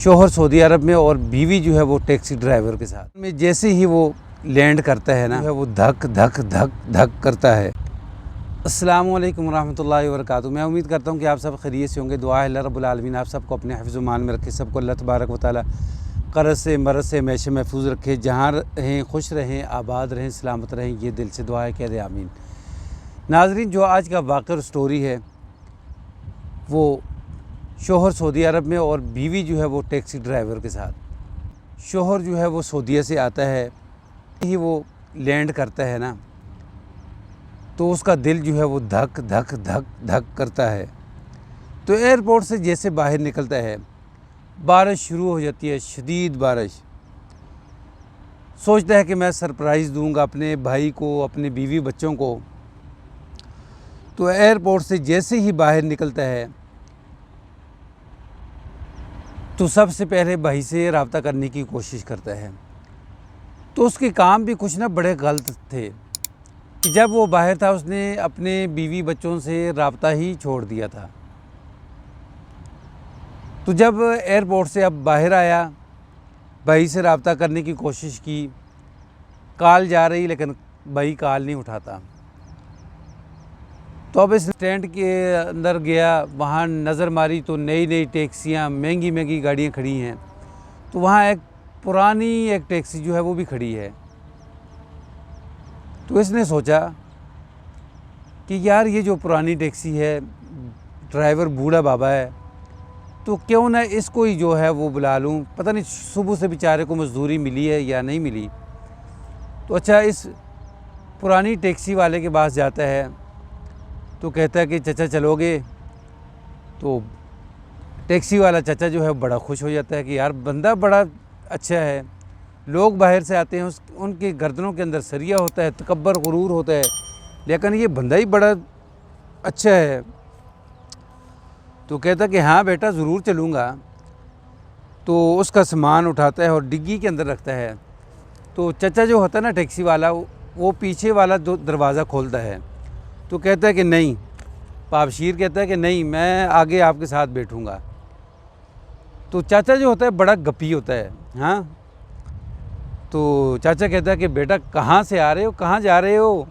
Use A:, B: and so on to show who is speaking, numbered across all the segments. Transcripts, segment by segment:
A: शोहर सऊदी अरब में और बीवी जो है वो टैक्सी ड्राइवर के साथ में जैसे ही वो लैंड करता है ना वो धक धक धक धक करता है। अस्सलामु अलैकुम रहमतुल्लाहि व बरकातुहू। मैं उम्मीद करता हूँ कि आप सब खैरियत से होंगे। दुआ है अल्लाह रब्बुल आलमीन आप सबको अपने हिफ्ज़-ओ-मान में रखे, सबको अल्लाह तबारक व तआला क़र्ज़ से मरज़ से हमेशा महफूज रखे। जहाँ रहें खुश रहें, आबाद रहें, सलामत रहें, ये दिल से दुआ है, कह दे आमीन। नाज़रीन, जो आज का वाक़या और स्टोरी है वो शोहर सऊदी अरब में और बीवी जो है वो टैक्सी ड्राइवर के साथ। शोहर जो है वो सऊदीया से आता है, ही वो लैंड करता है ना तो उसका दिल जो है वो धक धक धक धक करता है। तो एयरपोर्ट से जैसे बाहर निकलता है, बारिश शुरू हो जाती है, शदीद बारिश। सोचता है कि मैं सरप्राइज़ दूंगा अपने भाई को, अपने बीवी बच्चों को। तो एयरपोर्ट से जैसे ही बाहर निकलता है तो सबसे पहले भाई से रब्ता करने की कोशिश करता है। तो उसके काम भी कुछ ना बड़े गलत थे कि जब वो बाहर था उसने अपने बीवी बच्चों से रब्ता ही छोड़ दिया था। तो जब एयरपोर्ट से अब बाहर आया, भाई से रब्ता करने की कोशिश की, कॉल जा रही लेकिन भाई कॉल नहीं उठाता। तो अब इस स्टैंड के अंदर गया, वहाँ नज़र मारी तो नई नई टैक्सियाँ, महंगी महंगी गाड़ियाँ खड़ी हैं। तो वहाँ एक पुरानी एक टैक्सी जो है वो भी खड़ी है। तो इसने सोचा कि यार ये जो पुरानी टैक्सी है, ड्राइवर बूढ़ा बाबा है, तो क्यों ना इसको ही जो है वो बुला लूँ। पता नहीं सुबह से बेचारे को मजदूरी मिली है या नहीं मिली। तो अच्छा, इस पुरानी टैक्सी वाले के पास जाता है तो कहता है कि चाचा चलोगे। तो टैक्सी वाला चाचा जो है बड़ा खुश हो जाता है कि यार बंदा बड़ा अच्छा है। लोग बाहर से आते हैं, उनके गर्दनों के अंदर सरिया होता है, तकब्बर गुरूर होता है, लेकिन ये बंदा ही बड़ा अच्छा है। तो कहता कि हाँ बेटा ज़रूर चलूँगा। तो उसका सामान उठाता है और डिग्गी के अंदर रखता है। तो चाचा जो होता है ना टैक्सी वाला, वो पीछे वाला जो दरवाज़ा खोलता है। तो कहता है कि नहीं, पाबशीर कहता है कि नहीं, मैं आगे आपके साथ बैठूँगा। तो चाचा जो होता है बड़ा गप्पी होता है। हाँ, तो चाचा कहता है कि बेटा कहाँ से आ रहे हो, कहाँ जा रहे हो?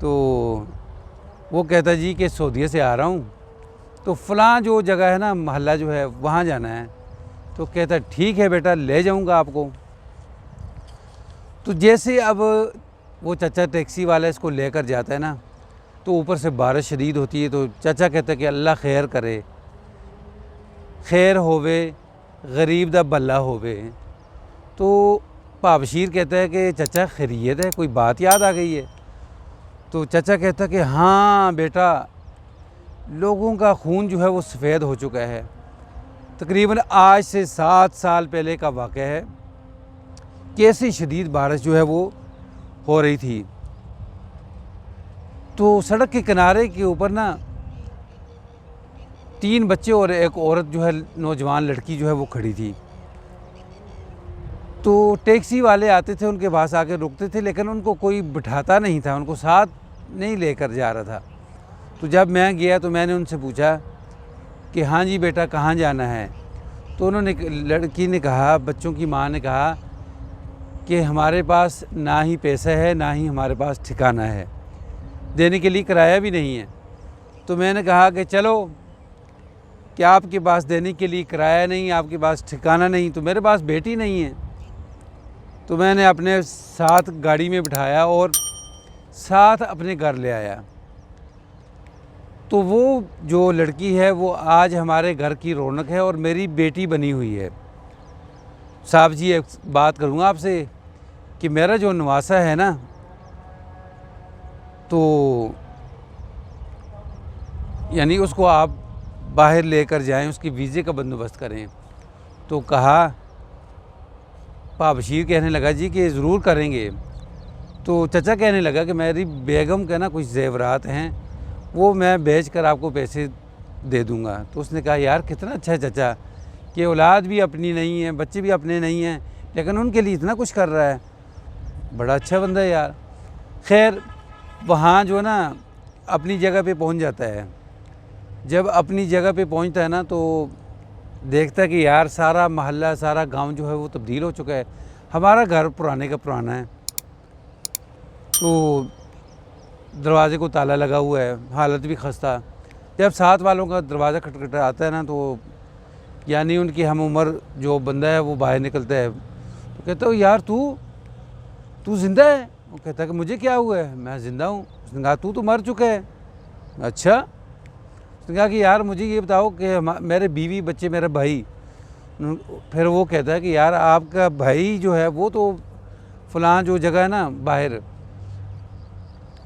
A: तो वो कहता है जी कि सऊदीया से आ रहा हूँ, तो फ़लाँ जो जगह है ना, महल्ला जो है, वहाँ जाना है। तो कहता है ठीक है बेटा, ले जाऊँगा आपको। तो जैसे अब वो चाचा टैक्सी वाला इसको लेकर जाता है ना, तो ऊपर से बारिश शदीद होती है। तो चाचा कहता है कि अल्लाह खैर करे, खैर होवे, गरीब दा भला होवे। तो पाबशीर कहता है कि चाचा खैरियत है, कोई बात याद आ गई है? तो चाचा कहता है कि हाँ बेटा, लोगों का खून जो है वो सफ़ेद हो चुका है। तकरीबन आज से 7 साल पहले का वाक़या है। कैसी शदीद बारिश जो है वो हो रही थी। तो सड़क के किनारे के ऊपर ना 3 बच्चे और एक औरत जो है, नौजवान लड़की जो है वो खड़ी थी। तो टैक्सी वाले आते थे, उनके पास आके रुकते थे, लेकिन उनको कोई बिठाता नहीं था, उनको साथ नहीं लेकर जा रहा था। तो जब मैं गया तो मैंने उनसे पूछा कि हाँ जी बेटा कहाँ जाना है? तो उन्होंने, लड़की ने कहा, बच्चों की माँ ने कहा कि हमारे पास ना ही पैसा है, ना ही हमारे पास ठिकाना है, देने के लिए किराया भी नहीं है। तो मैंने कहा कि चलो, क्या आपके पास देने के लिए किराया नहीं, आपके पास ठिकाना नहीं, तो मेरे पास बेटी नहीं है। तो मैंने अपने साथ गाड़ी में बिठाया और साथ अपने घर ले आया। तो वो जो लड़की है वो आज हमारे घर की रौनक है और मेरी बेटी बनी हुई है। साहब जी, एक बात करूँगा आपसे कि मेरा जो नवासा है ना, तो यानी उसको आप बाहर लेकर जाएं, उसकी वीज़े का बंदोबस्त करें। तो कहा, पाबशीर कहने लगा जी कि ज़रूर करेंगे। तो चचा कहने लगा कि मेरी बेगम के ना कुछ ज़ेवरात हैं, वो मैं बेच कर आपको पैसे दे दूँगा। तो उसने कहा यार कितना अच्छा है चचा कि औलाद भी अपनी नहीं है, बच्चे भी अपने नहीं हैं, लेकिन उनके लिए इतना कुछ कर रहा है, बड़ा अच्छा बंदा है यार। खैर, वहाँ जो ना अपनी जगह पे पहुँच जाता है। जब अपनी जगह पे पहुँचता है ना, तो देखता है कि यार सारा मोहल्ला, सारा गांव जो है वो तब्दील हो चुका है, हमारा घर पुराने का पुराना है। तो दरवाज़े को ताला लगा हुआ है, हालत भी खस्ता। जब साथ वालों का दरवाज़ा खटखटा आता है ना, तो यानी उनकी हम उम्र जो बंदा है वो बाहर निकलता है। तो कहता हूँ यार तू ज़िंदा है? वो कहता है कि मुझे क्या हुआ है, मैं ज़िंदा हूँ। उसने कहा तू तो मर चुका है। अच्छा। उसने कहा कि यार मुझे ये बताओ कि मेरे बीवी बच्चे, मेरा भाई। फिर वो कहता है कि यार आपका भाई जो है वो तो फ़लाँ जो जगह है ना बाहर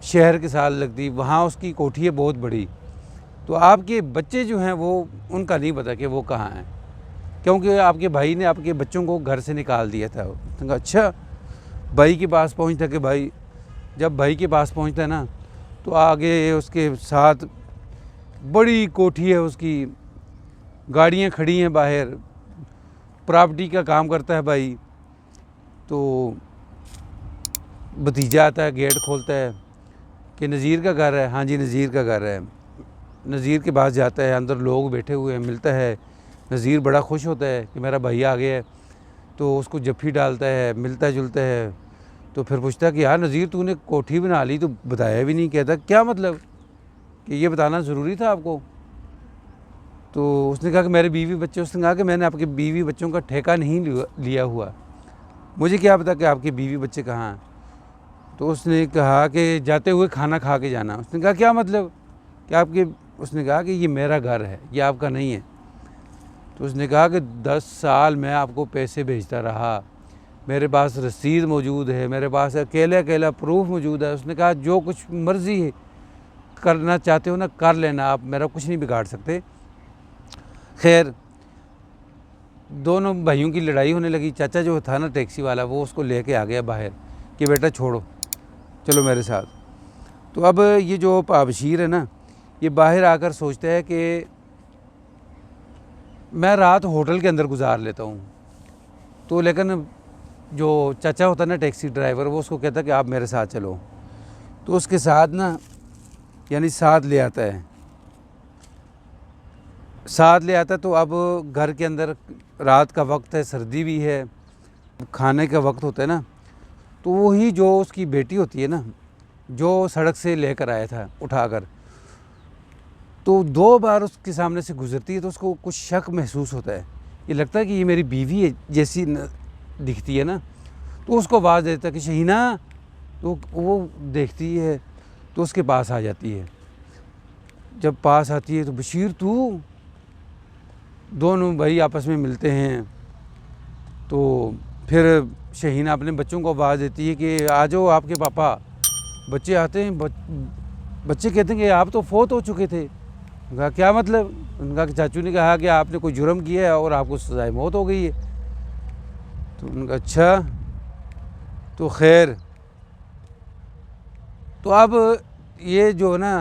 A: शहर के साथ लगती, वहाँ उसकी कोठी है बहुत बड़ी। तो आपके बच्चे जो हैं वो, उनका नहीं पता कि वो कहाँ हैं, क्योंकि आपके भाई ने आपके बच्चों को घर से निकाल दिया था। तो अच्छा। भाई के पास पहुँचता कि भाई, जब भाई के पास पहुँचता है ना, तो आगे उसके साथ बड़ी कोठी है उसकी, गाड़ियाँ खड़ी हैं बाहर, प्रॉपर्टी का काम करता है भाई। तो भतीजा आता है, गेट खोलता है कि नज़ीर का घर है। हाँ जी, नज़ीर का घर है। नज़ीर के पास जाता है, अंदर लोग बैठे हुए हैं, मिलता है। नज़ीर बड़ा खुश होता है कि मेरा भाई आ गया है, तो उसको जफ्फी डालता है, मिलता जुलता है। तो फिर पूछता है कि यार नज़ीर तूने कोठी बना ली तो बताया भी नहीं। कहता क्या मतलब, कि ये बताना ज़रूरी था आपको? तो उसने कहा कि मेरे बीवी बच्चे। उसने कहा कि मैंने आपके बीवी बच्चों का ठेका नहीं लिया हुआ, मुझे क्या पता कि आपके बीवी बच्चे कहाँ हैं। तो उसने कहा कि जाते हुए खाना खा के जाना। उसने कहा क्या मतलब कि आपके, उसने कहा कि ये मेरा घर है, ये आपका नहीं है। तो उसने कहा कि 10 साल मैं आपको पैसे भेजता रहा, मेरे पास रसीद मौजूद है, मेरे पास अकेला अकेला प्रूफ मौजूद है। उसने कहा जो कुछ मर्ज़ी है करना चाहते हो ना कर लेना, आप मेरा कुछ नहीं बिगाड़ सकते। खैर, दोनों भाइयों की लड़ाई होने लगी। चाचा जो था ना टैक्सी वाला, वो उसको लेके आ गया बाहर कि बेटा छोड़ो, चलो मेरे साथ। तो अब ये जो पाबशीर है ना, ये बाहर आकर सोचता है कि मैं रात होटल के अंदर गुजार लेता हूँ। तो लेकिन जो चाचा होता है ना टैक्सी ड्राइवर, वो उसको कहता है कि आप मेरे साथ चलो। तो उसके साथ ना, यानी साथ ले आता है। तो अब घर के अंदर रात का वक्त है, सर्दी भी है, खाने का वक्त होता है ना। तो वही जो उसकी बेटी होती है ना, जो सड़क से लेकर आया था उठाकर, तो 2 बार उसके सामने से गुजरती है। तो उसको कुछ शक महसूस होता है, ये लगता है कि ये मेरी बीवी है जैसी दिखती है ना। तो उसको आवाज़ देता है कि शहीना। तो वो देखती है, तो उसके पास आ जाती है। जब पास आती है तो बशीर तू, दोनों भाई आपस में मिलते हैं। तो फिर शहीना अपने बच्चों को आवाज़ देती है कि आ जाओ आपके पापा। बच्चे आते हैं, बच्चे कहते हैं कि आप तो फौत हो चुके थे। उनका क्या मतलब? उनका कि चाचू ने कहा कि आपने कोई जुर्म किया है और आपको सज़ाए मौत हो गई है। तो उनका अच्छा। तो खैर, तो अब ये जो ना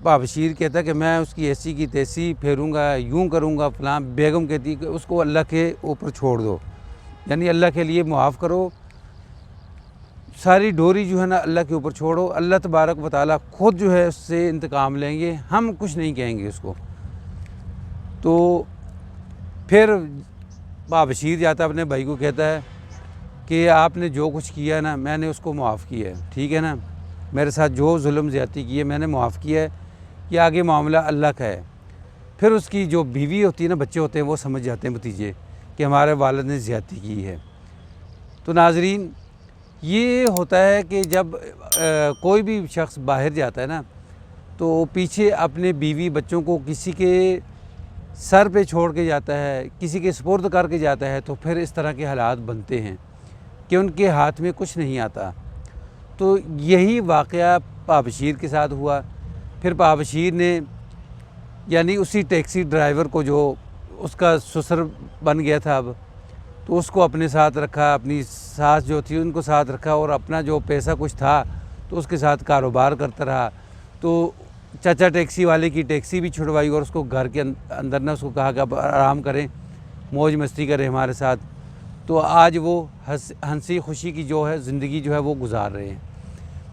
A: पाबशीर कहता है कि मैं उसकी ऐसी की तैसी फेरूँगा, यूँ करूँगा फलां। बेगम कहती है कि उसको अल्लाह के ऊपर छोड़ दो, यानी अल्लाह के लिए मुआफ़ करो, सारी डोरी जो है ना अल्लाह के ऊपर छोड़ो। अल्लाह तबारक व तआला ख़ुद जो है उससे इंतकाम लेंगे, हम कुछ नहीं कहेंगे उसको। तो फिर पाबशीर जाता अपने भाई को कहता है कि आपने जो कुछ किया ना, मैंने उसको मुआफ़ किया है, ठीक है ना। मेरे साथ जो जुल्म ज़्यादती की है मैंने मुआफ़ किया है, कि आगे मामला अल्लाह का है। फिर उसकी जो बीवी होती है ना, बच्चे होते हैं, वो समझ जाते हैं भतीजे कि हमारे वालिद ने ज़्यादती की है। तो नाज़रीन, ये होता है कि जब कोई भी शख्स बाहर जाता है ना, तो पीछे अपने बीवी बच्चों को किसी के सर पे छोड़ के जाता है, किसी के सुपुर्द करके जाता है, तो फिर इस तरह के हालात बनते हैं कि उनके हाथ में कुछ नहीं आता। तो यही वाक़या पाबशीर के साथ हुआ। फिर पाबशीर ने, यानी उसी टैक्सी ड्राइवर को जो उसका ससुर बन गया था अब, तो उसको अपने साथ रखा, अपनी सास जो थी उनको साथ रखा, और अपना जो पैसा कुछ था तो उसके साथ कारोबार करता रहा। तो चाचा टैक्सी वाले की टैक्सी भी छुड़वाई और उसको घर के अंदर ना उसको कहा कि अब आराम करें, मौज मस्ती करें हमारे साथ। तो आज वो हंसी खुशी की जो है ज़िंदगी जो है वो गुजार रहे हैं।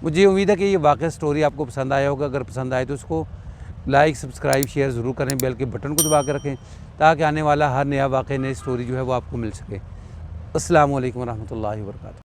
A: मुझे उम्मीद है कि ये वाक़ई स्टोरी आपको पसंद आया होगा। अगर पसंद आए तो उसको लाइक सब्सक्राइब शेयर ज़रूर करें, बेल के बटन को दबा के रखें ताकि आने वाला हर नया वाक़या नई स्टोरी जो है वो आपको मिल सके। अस्सलामु अलैकुम वरहमतुल्लाहि वबरकातुहू।